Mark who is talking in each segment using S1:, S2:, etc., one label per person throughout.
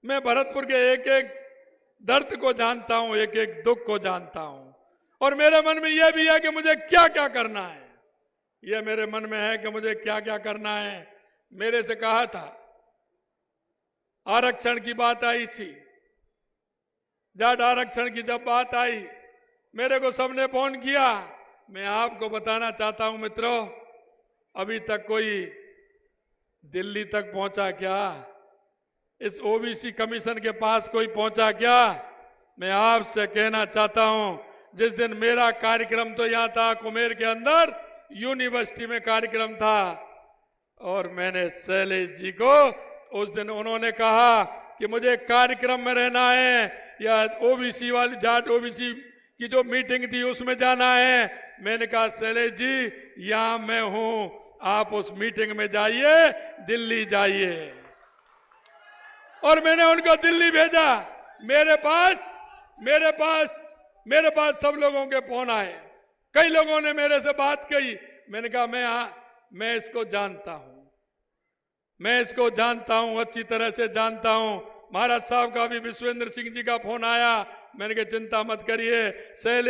S1: मैं भरतपुर के एक एक दर्द को जानता हूं, एक एक दुख को जानता हूं, और मेरे मन में यह भी है कि मुझे क्या क्या करना है। यह मेरे मन में है कि मुझे क्या क्या करना है। मेरे से कहा था, आरक्षण की बात आई थी, जाट आरक्षण की जब बात आई, मेरे को सबने फोन किया। मैं आपको बताना चाहता हूं मित्रों, अभी तक कोई दिल्ली तक पहुंचा क्या? इस ओबीसी कमीशन के पास कोई पहुंचा क्या? मैं आपसे कहना चाहता हूं, जिस दिन मेरा कार्यक्रम तो यहां था कुमेर के अंदर यूनिवर्सिटी में कार्यक्रम था, और मैंने शैलेश जी को उस दिन उन्होंने कहा कि मुझे कार्यक्रम में रहना है, या ओबीसी वाली जाट ओबीसी की जो मीटिंग थी उसमें जाना है। मैंने कहा शैलेश जी यहां मैं हूं, आप उस मीटिंग में जाइए, दिल्ली जाइए। और मैंने उनको दिल्ली भेजा। मेरे पास सब लोगों के फोन आए, कई लोगों ने मेरे से बात कही। मैंने कहा मैं इसको जानता हूं, मैं इसको जानता हूं, अच्छी तरह से जानता हूं। महाराज साहब का भी विश्वेंद्र सिंह जी का फोन आया। मैंने कहा चिंता मत करिए,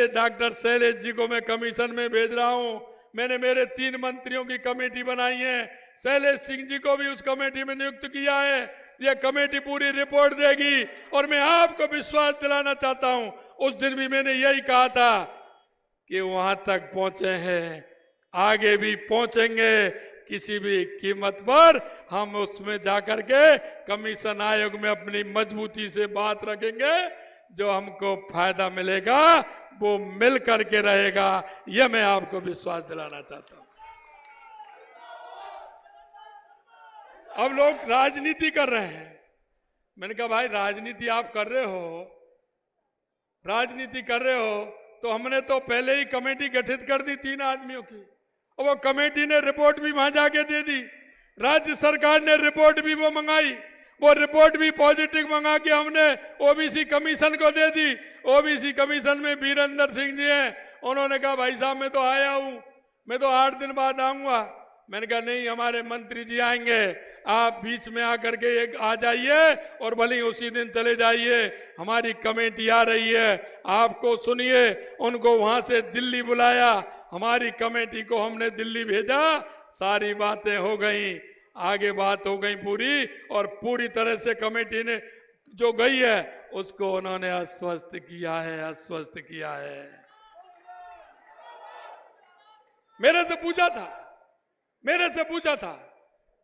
S1: डॉक्टर शैलेश जी को मैं कमीशन में भेज रहा हूं। मैंने मेरे 3 मंत्रियों की कमेटी बनाई है, शैलेश सिंह जी को भी उस कमेटी में नियुक्त किया है। यह कमेटी पूरी रिपोर्ट देगी, और मैं आपको विश्वास दिलाना चाहता हूं, उस दिन भी मैंने यही कहा था कि वहां तक पहुंचे हैं, आगे भी पहुंचेंगे, किसी भी कीमत पर हम उसमें जाकर के कमीशन आयोग में अपनी मजबूती से बात रखेंगे। जो हमको फायदा मिलेगा वो मिल करके रहेगा, यह मैं आपको विश्वास दिलाना चाहता हूं। अब लोग राजनीति कर रहे हैं। मैंने कहा भाई राजनीति आप कर रहे हो तो हमने तो पहले ही कमेटी गठित कर दी 3 आदमियों की, और वो कमेटी ने रिपोर्ट भी वहां जाके दे दी। राज्य सरकार ने रिपोर्ट भी वो मंगाई, वो रिपोर्ट भी पॉजिटिव मंगा के हमने ओबीसी कमीशन को दे दी। ओबीसी कमीशन में वीरेंद्र सिंह जी हैं, उन्होंने कहा भाई साहब मैं तो आया हूं, मैं तो 8 दिन बाद आऊंगा। मैंने कहा नहीं, हमारे मंत्री जी आएंगे, आप बीच में आकर के एक आ जाइए और भले उसी दिन चले जाइए। हमारी कमेटी आ रही है, आपको सुनिए। उनको वहां से दिल्ली बुलाया, हमारी कमेटी को हमने दिल्ली भेजा, सारी बातें हो गई, आगे बात हो गई पूरी, और पूरी तरह से कमेटी ने जो गई है उसको उन्होंने आश्वस्त किया है। मेरे से पूछा था,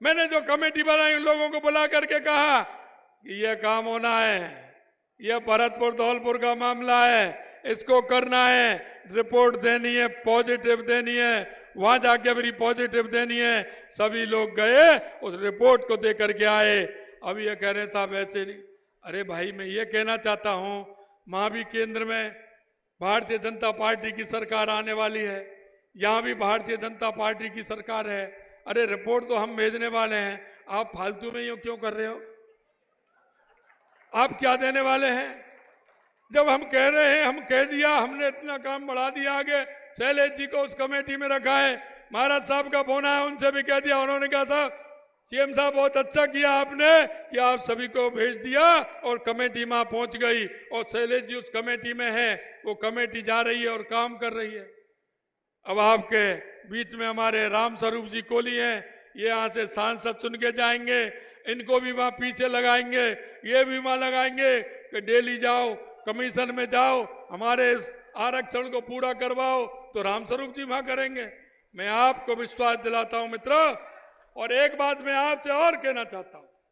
S1: मैंने जो कमेटी बनाई उन लोगों को बुला करके कहा कि यह काम होना है, यह भरतपुर धौलपुर का मामला है, इसको करना है, रिपोर्ट देनी है, पॉजिटिव देनी है, वहां जाके भी पॉजिटिव देनी है। सभी लोग गए, उस रिपोर्ट को दे करके आए। अब ये कह रहे साहब ऐसे नहीं। अरे भाई मैं ये कहना चाहता हूं, वहां भी केंद्र में भारतीय जनता पार्टी की सरकार आने वाली है, यहां भी भारतीय जनता पार्टी की सरकार है। अरे रिपोर्ट तो हम भेजने वाले हैं, आप फालतू में यूं क्यों कर रहे हो? आप क्या देने वाले हैं? जब हम कह रहे हैं, हम कह दिया, हमने इतना काम बढ़ा दिया आगे। शैलेश जी को उस कमेटी में रखा है। महाराज साहब का फोन आया, उनसे भी कह दिया। उन्होंने कहा साहब, सीएम साहब बहुत अच्छा किया आपने कि आप सभी को भेज दिया और कमेटी वहां पहुंच गई, और शैलेश जी उस कमेटी में है, वो कमेटी जा रही है और काम कर रही है। अब आपके बीच में हमारे राम स्वरूप जी कोहली हैं, ये यहाँ से सांसद चुन के जाएंगे, इनको भी वहां पीछे लगाएंगे, ये भी वहां लगाएंगे कि डेली जाओ, कमीशन में जाओ, हमारे आरक्षण को पूरा करवाओ, तो रामस्वरूप जी वहां करेंगे। मैं आपको विश्वास दिलाता हूं मित्रों, और एक बात मैं आपसे और कहना चाहता हूं,